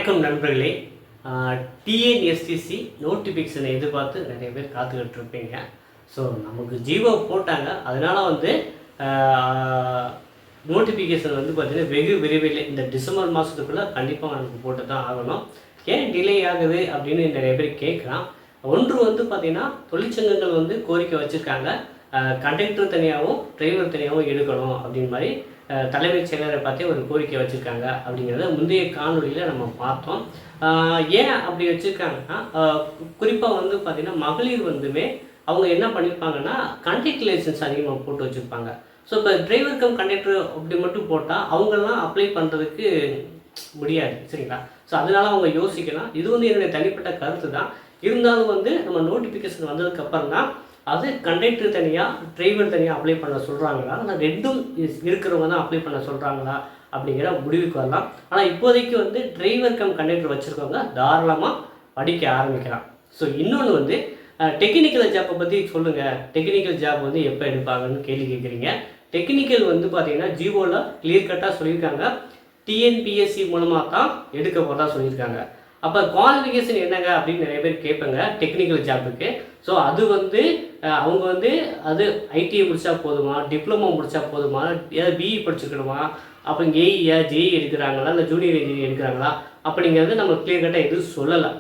வணக்கம் நண்பர்களே. டிஎன்எஸ்டிசி நோட்டிஃபிகேஷனை எதிர்பார்த்து நிறைய பேர் காத்துக்கிட்டு இருப்பீங்க. ஸோ நமக்கு ஜியோ போட்டாங்க, அதனால் நோட்டிஃபிகேஷன் பார்த்திங்கன்னா வெகு விரைவில் இந்த டிசம்பர் மாதத்துக்குள்ளே கண்டிப்பாக நமக்கு போட்டு தான் ஆகணும். ஏன் டிலே ஆகுது அப்படின்னு நிறைய பேர் கேட்குறான். ஒன்று பார்த்திங்கன்னா தொழிற்சங்கங்கள் கோரிக்கை வச்சுருக்காங்க, கண்டக்டர் தனியாகவும் டிரைவர் தனியாகவும் எடுக்கணும் அப்படின்னு மாதிரி தலைமைச் செயலரை பார்த்தே ஒரு கோரிக்கை வச்சுருக்காங்க. அப்படிங்கிறத முந்தைய காணொலியில் நம்ம பார்த்தோம். ஏன் அப்படி வச்சுருக்காங்கன்னா, குறிப்பாக பார்த்திங்கன்னா மகளிர் அவங்க என்ன பண்ணியிருப்பாங்கன்னா கண்டக்டர் லைசன்ஸ் அதிகமாக போட்டு வச்சுருப்பாங்க. ஸோ இப்போ டிரைவர் கம் கண்டக்டர் அப்படி மட்டும் போட்டால் அவங்கெல்லாம் அப்ளை பண்ணுறதுக்கு முடியாது, சரிங்களா? ஸோ அதனால் அவங்க யோசிக்கலாம். இது என்னுடைய தனிப்பட்ட கருத்து தான். இருந்தாலும் நம்ம நோட்டிஃபிகேஷன் வந்ததுக்கப்புறம் தான் அது கண்டக்டர் தனியாக டிரைவர் தனியாக அப்ளை பண்ண சொல்கிறாங்களா, ஆனால் ரெண்டும் இருக்கிறவங்க தான் அப்ளை பண்ண சொல்கிறாங்களா அப்படிங்கிற முடிவுக்கு வரலாம். ஆனால் இப்போதைக்கு டிரைவர் கம் கண்டக்டர் வச்சுருக்கவங்க தாராளமாக படிக்க ஆரம்பிக்கலாம். ஸோ இன்னொன்று டெக்னிக்கல் ஜாப்பை பற்றி சொல்லுங்கள். டெக்னிக்கல் ஜாப் எப்போ எடுப்பாங்கன்னு கேள்வி கேட்குறீங்க. டெக்னிக்கல் பார்த்திங்கன்னா ஜியோவில் கிளியர் கட்டாக சொல்லியிருக்காங்க, டிஎன்பிஎஸ்சி மூலமாக தான் எடுக்க போகிறதா சொல்லியிருக்காங்க. அப்போ குவாலிஃபிகேஷன் என்னங்க அப்படின்னு நிறைய பேர் கேட்பாங்க டெக்னிக்கல் ஜாப்புக்கு. ஸோ அது அவங்க அது ஐடிஐ முடித்தா போதுமா, டிப்ளமோ முடித்தா போதுமா, ஏதாவது பிஇ படிச்சுக்கணுமா, அப்புறம் ஏஇயா ஜேஇ எடுக்கிறாங்களா, இல்லை ஜூனியர் இன்ஜினியர் எடுக்கிறாங்களா அப்படிங்கிறது நம்ம கிளியர் கட்டாக எதுவும் சொல்லலை.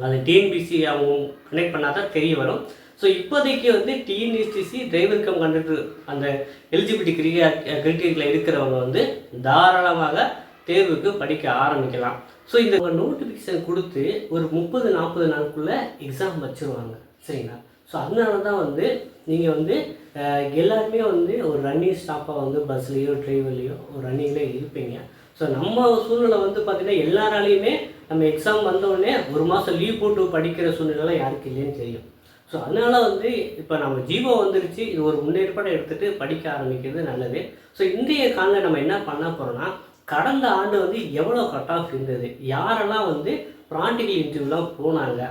அது டிஎன்பிசி அவங்க கனெக்ட் பண்ணால் தான் தெரிய வரும். ஸோ இப்போதைக்கு டிஎன்எஸ்டிசி டிரைவர் கம் கண்டக்டர் அந்த எலிஜிபிலிட்டி கிரிட்டீரியில் இருக்கிறவங்க தாராளமாக தேர்வுக்கு படிக்க ஆரம்பிக்கலாம். ஸோ இந்த நோட்டிஃபிகேஷன் கொடுத்து ஒரு 30-40 நாளுக்குள்ளே எக்ஸாம் வச்சுருவாங்க, சரிங்களா? ஸோ அதனால தான் நீங்கள் எல்லாருமே ஒரு ரன்னிங் ஸ்டாப்பாக பஸ்லேயோ ட்ரெயின்லேயோ ஒரு ரன்னிங்லேயே இருப்பீங்க. ஸோ நம்ம சூழ்நிலை பார்த்திங்கன்னா எல்லாராலையுமே நம்ம எக்ஸாம் வந்தோடனே ஒரு மாதம் லீவ் போட்டு படிக்கிற சூழ்நிலை யாருக்கு இல்லைன்னு தெரியும். ஸோ அதனால் இப்போ நம்ம ஜியோ வந்துருச்சு, இது ஒரு முன்னேற்பாடை எடுத்துகிட்டு படிக்க ஆரம்பிக்கிறது நல்லது. ஸோ இன்றைய காலையில் நம்ம என்ன பண்ண போகிறோன்னா, கடந்த ஆண்டு எவ்வளோ கட் ஆஃப் இருந்தது, யாரெல்லாம் ப்ராக்டிக்கல் இன்டர்வியூலாம் போனாங்க,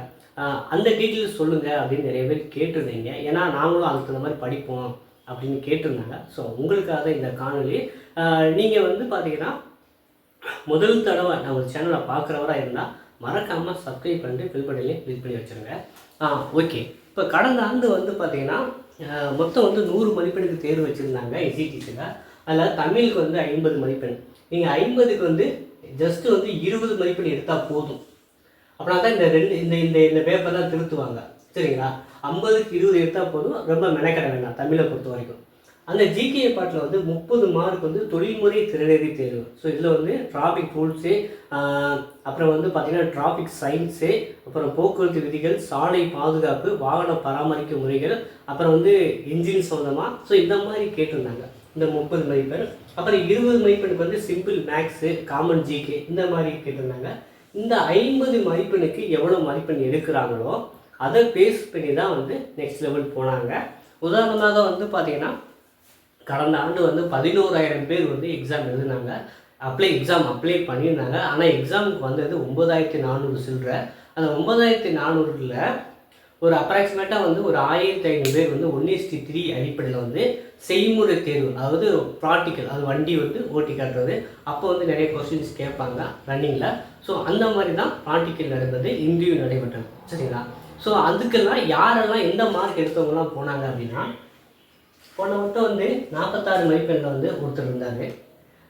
அந்த டீட்டெயில்ஸ் சொல்லுங்கள் அப்படின்னு நிறைய பேர் கேட்டிருந்தீங்க. ஏன்னா நாங்களும் அதுக்கு தகுந்த மாதிரி படிப்போம் அப்படின்னு கேட்டிருந்தாங்க. ஸோ உங்களுக்காக இந்த காணொலி. நீங்கள் பார்த்தீங்கன்னா முதல் தடவை நான் ஒரு சேனலை பார்க்குறவராக இருந்தால் மறக்காமல் சப்ஸ்கிரைப் பண்ணிட்டு பில் பட்டனையும் கிளிக் பண்ணி வச்சுருங்க. ஓகே. இப்போ கடந்த ஆண்டு பார்த்தீங்கன்னா மொத்தம் 100 மதிப்பெண்ணுக்கு தேர்வு வச்சுருந்தாங்க எஸ்சிடிசியில். அதில் தமிழுக்கு 50 மதிப்பெண். நீங்கள் 50க்கு ஜஸ்ட்டு 20 மதிப்பெண் எடுத்தால் போதும். அப்படின்னா தான் இந்த பேப்பர் தான் திருத்துவாங்க, சரிங்களா? 50க்கு 20 எடுத்தால் போதும், ரொம்ப மெனக்கட வேண்டாம் தமிழை பொறுத்த வரைக்கும். அந்த ஜிகே பாட்டில் 30 மார்க் தொழில்முறை திறனறி தேர்வு. ஸோ இதில் டிராஃபிக் ரூல்ஸு, அப்புறம் பார்த்திங்கன்னா டிராஃபிக் சயின்ஸு, அப்புறம் போக்குவரத்து விதிகள், சாலை பாதுகாப்பு, வாகன பராமரிக்க முறைகள், அப்புறம் இன்ஜின் சம்மந்தமாக. ஸோ இந்த மாதிரி கேட்டிருந்தாங்க இந்த 30 மதிப்பெண். அப்புறம் 20 மதிப்பெண்ணுக்கு சிம்பிள் மேக்ஸு, காமன் ஜிகே இந்த மாதிரி கேட்டிருந்தாங்க. இந்த 50 மதிப்பெண்ணுக்கு எவ்வளோ மதிப்பெண் எடுக்கிறாங்களோ அதை பேஸ் பண்ணி தான் நெக்ஸ்ட் லெவல் போனாங்க. உதாரணமாக பார்த்திங்கன்னா கடந்த ஆண்டு 11,000 பேர் எக்ஸாம் எழுதினாங்க, எக்ஸாம் அப்ளை பண்ணியிருந்தாங்க. ஆனால் எக்ஸாமுக்கு 9,400 சில்லற. அந்த 9,400ல் ஒரு அப்ராக்சிமேட்டாக ஒரு 1,500 பேர் 1:3 அடிப்படையில் செய்முறை தேர்வு, அதாவது ப்ராக்டிக்கல், அது வண்டி ஓட்டி காட்டுறது. அப்போ நிறைய கொஸ்டின்ஸ் கேட்பாங்க ரன்னிங்கில். ஸோ அந்த மாதிரி தான் ப்ராக்டிக்கல் நடந்தது, இன்டர்வியூ நடைபெற்றது, சரிங்களா? ஸோ அதுக்கெல்லாம் யாரெல்லாம் எந்த மார்க் எடுத்தவங்கலாம் போனாங்க அப்படின்னா, போன மட்டும் 46 மதிப்பெண்ணில் ஒருத்தர் இருந்தார்,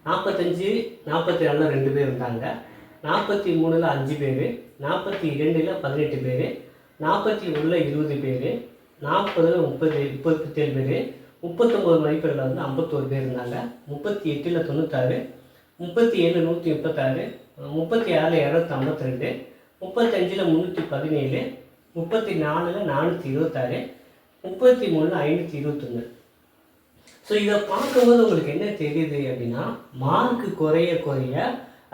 45, 47 2 பேர் இருந்தாங்க, 43ல் 5 பேர், 42ல் 18 பேர், 41ல் 20 பேர், 40ல் 37 பேர், 39 மதிப்பெண்ணில் 51 பேர் இருந்தாங்க, 38ல் 96, 37ல் 136, 36ல் 252, 35ல் 317, 34ல் 426, 33ல் 521. ஸோ இதை பார்க்கும்போது உங்களுக்கு என்ன தெரியுது அப்படின்னா, மார்க்கு குறைய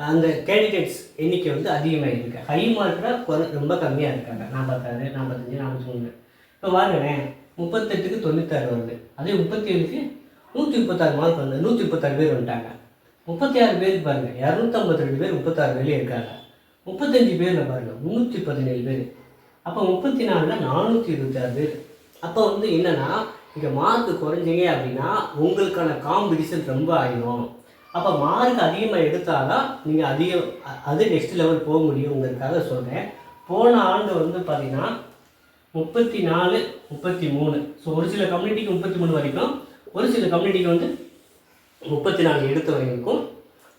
அந்த கேண்டிடேட்ஸ் எண்ணிக்கை அதிகமாக இருக்குது. ஹை மார்க்கில் ரொம்ப கம்மியாக இருக்காங்க, 46, 45, 43. இப்போ பாருங்களேன், 38க்கு 96 வருது, அதே 37க்கு 136 மார்க் 136 பேர் வந்துட்டாங்க. 36 பேருக்கு பாருங்கள், 252 பேர் 36 பேர்லேயே இருக்காங்க. 35 பேரில் பாருங்கள் 317 பேர். அப்போ 34ல் 426 பேர். அப்போ என்னென்னா, இங்கே மார்க் குறைஞ்சிங்க அப்படின்னா உங்களுக்கான காம்படிஷன் ரொம்ப ஆகிடும். அப்போ மார்க் அதிகமாக எடுத்தால் தான் நீங்கள் அது நெக்ஸ்ட் லெவல் போக முடியுங்கிறதுக்காக சொல்கிறேன். போன ஆண்டு வந்து பார்த்திங்கன்னா 34, 33. ஸோ ஒரு சில கம்யூனிட்டிக்கு 33 வரைக்கும், ஒரு சில கம்யூனிட்டிக்கு வந்து 34 எடுத்த வரைக்கும்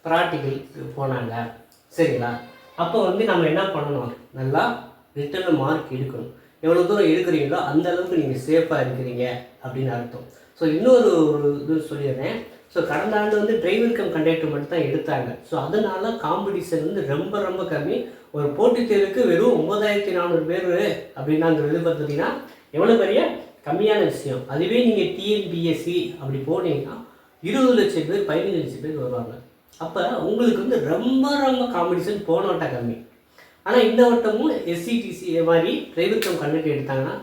ப்ராக்டிக்கலுக்கு போனாங்க. சரிங்களா? அப்போ வந்து நம்ம என்ன பண்ணணும், நல்லா ரிட்டர்னில் மார்க் எடுக்கணும். எவ்வளோ தூரம் எடுக்கிறீங்களோ அந்த அளவுக்கு நீங்கள் சேஃபாக இருக்கிறீங்க அப்படின்னு அர்த்தம். ஸோ இன்னொரு இது சொல்லிடுறேன். ஸோ கடந்த ஆண்டு வந்து டிரைவர் கம் கண்டக்டர் மட்டும் தான் எடுத்தாங்க. ஸோ அதனால காம்படிஷன் வந்து ரொம்ப ரொம்ப கம்மி. ஒரு போட்டித் தேர்வுக்கு வெறும் 9400 பேர் அப்படின்னாங்கிறது பார்த்தீங்கன்னா எவ்வளோ பெரிய கம்மியான விஷயம். அதுவே நீங்கள் டிஎன்பிஎஸ்சி அப்படி போனீங்கன்னா 20 லட்சம் பேர் 15 லட்சம் பேர் வருவாங்க. அப்போ உங்களுக்கு வந்து ரொம்ப ரொம்ப காம்படிஷன் போன வட்டம் கம்மி. ஆனால் இந்த வட்டமும் எஸ்சிடிசி மாதிரி டிரைவர் கம் கண்டக்டர் எடுத்தாங்கன்னா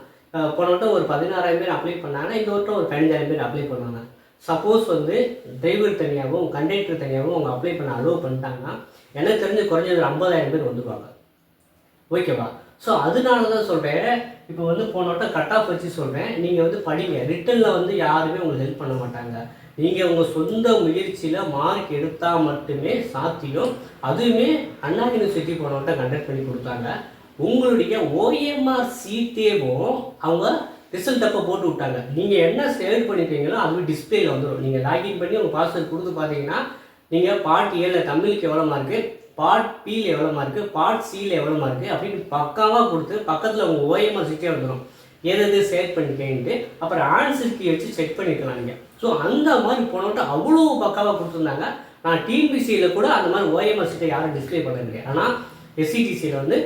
போன வட்டம் ஒரு 16,000 பேர் அப்ளை பண்ணாங்கன்னா இந்த வட்டம் ஒரு 15,000 பேர் அப்ளை பண்ணுவாங்க. சப்போஸ் வந்து டிரைவர் தனியாகவும் கண்டக்டர் தனியாகவும் அவங்க அப்ளை பண்ண அலோவ் பண்ணிட்டாங்கன்னா எனக்கு தெரிஞ்சு குறைஞ்சது 50,000 பேர் வந்துடுவாங்க. ஓகேவா? ஸோ அதனால தான் சொல்கிறேன். இப்போ வந்து போன வட்டம் கட் ஆஃப் வச்சு சொல்கிறேன். நீங்கள் வந்து படிங்க. ரிட்டனில் வந்து யாருமே உங்களுக்கு ஹெல்ப் பண்ண மாட்டாங்க. நீங்கள் உங்கள் சொந்த முயற்சியில் மார்க் எடுத்தால் மட்டுமே சாத்தியம். அதுவுமே அண்ணா யூனிவர்சிட்டி போன வட்டம் கண்டக்ட் பண்ணி கொடுத்தாங்க. உங்களுடைய ஓஎம்ஆர் சீட்டேவும் அவங்க ரிசல்ட் அப்போ போட்டு விட்டாங்க. நீங்கள் என்ன செலக்ட் பண்ணிட்டீங்களோ அதுவே டிஸ்பிளேயில் வந்துடும். நீங்கள் லாகின் பண்ணி உங்கள் பாஸ்வேர்ட் கொடுத்து பார்த்தீங்கன்னா நீங்கள் பார்ட் ஏல தமிழுக்கு எவ்வளோ மார்க்கு, பார்ட் பியில் எவ்வளோ மார்க்கு, பார்ட் சியில் எவ்வளோ மார்க்கு அப்படின்னு பக்காவாக கொடுத்து பக்கத்தில் உங்கள் ஓஎம்ஆர் சீட்டே வந்துடும். எது செலக்ட் பண்ணிக்கேன்ட்டு அப்புறம் ஆன்சர் கீ வச்சு செக் பண்ணிக்கலாம் நீங்கள். ஸோ அந்த மாதிரி போனோட்டு அவ்வளோ பக்காவாக கொடுத்துருந்தாங்க. நான் டிஎன்பிசியில் கூட அந்த மாதிரி ஓஎம்ஆர் சீட்டை யாரும் டிஸ்பிளே பண்ண ஆனால் எஸ்சிடிசியில் வந்து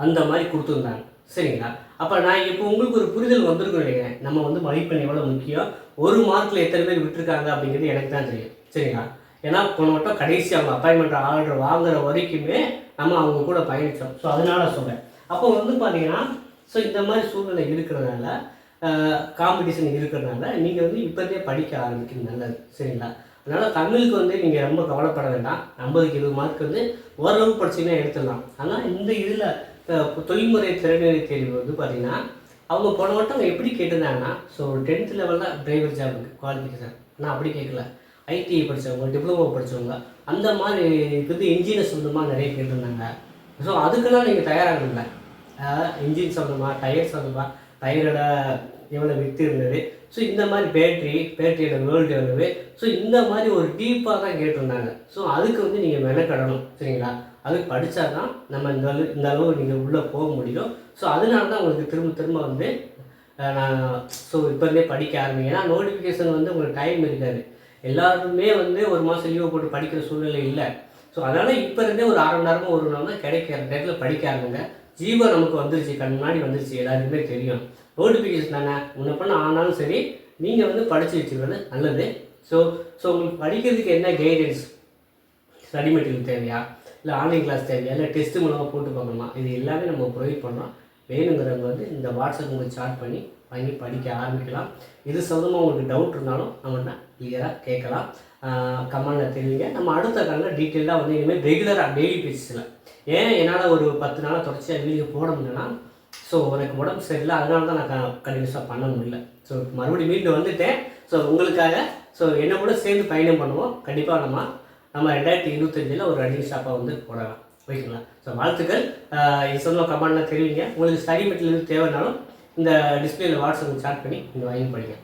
அந்த மாதிரி கொடுத்துருந்தாங்க. சரிங்களா? அப்போ நான் இப்போ உங்களுக்கு ஒரு புரிதல் வந்திருக்கும் நினைக்கிறேன். நம்ம வந்து மதிப்பெண் எவ்வளோ முக்கியம், ஒரு மார்க்கில் எத்தனை பேர் விட்டுருக்காங்க அப்படிங்கிறது எனக்கு தான் தெரியும். சரிங்களா? ஏன்னா போன வட்டம் கடைசி அவங்க அப்பாயின்மெண்ட் ஆர்டர் வாங்குற வரைக்குமே நம்ம அவங்க கூட பயணித்தோம். ஸோ அதனால சொல்கிறேன். அப்போ வந்து பார்த்தீங்கன்னா ஸோ இந்த மாதிரி சூழ்நிலை இருக்கிறதுனால காம்படிஷன் இருக்கிறதுனால நீங்கள் வந்து இப்போதே படிக்க ஆரம்பிக்கிறது நல்லது. சரிங்களா? அதனால் தமிழுக்கு வந்து நீங்கள் ரொம்ப கவலைப்பட வேண்டாம். 50க்கு 20 மார்க் வந்து ஓரளவு படிச்சிங்கன்னா எடுத்துடலாம். ஆனால் இந்த இதில் தொழில்முறை திறனறி தேர்வு வந்து பார்த்திங்கன்னா அவங்க போன வட்டம் எப்படி கேட்டிருந்தாங்கன்னா ஸோ 10th லெவலில் டிரைவர் ஜாபுக்கு குவாலிஃபிகேஷன். ஆனால் அப்படி கேட்கல. ஐடிஐ படித்தவங்க, டிப்ளமோ படித்தவங்க, அந்த மாதிரி வந்து இன்ஜினியர் சம்மந்தமாக நிறைய கேட்டிருந்தாங்க. ஸோ அதுக்கெல்லாம் நீங்கள் தயாராகல. இன்ஜின் சம்மந்தமாக, டயர் சம்மந்தமாக, டயரோட எவ்வளோ வித்து இருந்தது, ஸோ இந்த மாதிரி பேட்டரியோட வேர்ல்டு எவ்வளவு, ஸோ இந்த மாதிரி ஒரு டீப்பாக தான் கேட்டிருந்தாங்க. ஸோ அதுக்கு வந்து நீங்கள் மெனக்கடணும். சரிங்களா? அதுக்கு படித்தா தான் நம்ம இந்த அளவு நீங்கள் உள்ளே போக முடியும். ஸோ அதனால தான் உங்களுக்கு திரும்ப வந்து நான் ஸோ இப்போருந்தே படிக்க ஆரம்பிங்க. ஏன்னா நோட்டிஃபிகேஷன் வந்து உங்களுக்கு டைம் இருக்காது. எல்லாருமே வந்து ஒரு மாதம் லீவை போட்டு படிக்கிற சூழ்நிலை இல்லை. ஸோ அதனால் இப்போ இருந்தே ஒரு 1/2 மணி நேரமோ 1 மணி நேரமோ கிடைக்கிற நேரத்தில் படிக்க ஆரம்பிங்க. ஜீவோ நமக்கு வந்துருச்சு, கண் முன்னாடி வந்துருச்சு, எல்லாருக்குமே தெரியும். நோட்டிஃபிகேஷன் தானே முன்ன பண்ண ஆனாலும் சரி நீங்கள் வந்து படித்து வச்சுக்கிறது நல்லது. ஸோ உங்களுக்கு படிக்கிறதுக்கு என்ன கைடன்ஸ், ஸ்டடி மெட்டீரியல் தேவையா, இல்லை ஆன்லைன் கிளாஸ் தேவையா, இல்லை டெஸ்ட்டு மூலமாக போட்டு பார்க்கணுமா, இது எல்லாமே நம்ம ப்ரொவைட் பண்ணுறோம். வேணுங்கிறவங்க வந்து இந்த வாட்ஸ்அப் உங்களுக்கு சாட் பண்ணி வாங்கி படிக்க ஆரம்பிக்கலாம். இது சம்மந்தமாக உங்களுக்கு டவுட் இருந்தாலும் நம்மகிட்ட கிளியராக கேட்கலாம். கமெண்டில் தெரிவிங்க. நம்ம அடுத்த காலில் டீட்டெயிலாக வந்து இனிமேல் ரெகுலராக டெய்லி பேசிக்கலாம். ஏன் என்னால் ஒரு 10 நாளாக தொடர்ச்சியாக வீடியோ போட முடியலன்னா ஸோ எனக்கு உடம்பு சரியில்லை, அதனால தான் நான் கண்டினியூஸாக பண்ண முடியல. ஸோ மறுபடியும் மீண்டும் வந்துட்டேன். ஸோ உங்களுக்காக ஸோ என்ன கூட சேர்ந்து பயணம் பண்ணுவோம். கண்டிப்பாக நம்ம 2025 ஒரு ரன்னிங் ஷாப்பாக வந்து போடலாம். ஓகேங்களா? ஸோ வாழ்த்துக்கள். இது சொன்ன கமெண்ட்லாம் தெரிவிங்க. உங்களுக்கு ஸ்டடி மெட்டீரியல் தேவைனாலும் இந்த டிஸ்பிளேயில் வாட்ஸ்அப் சாட் பண்ணி நீங்கள் வாங்கி படிங்க.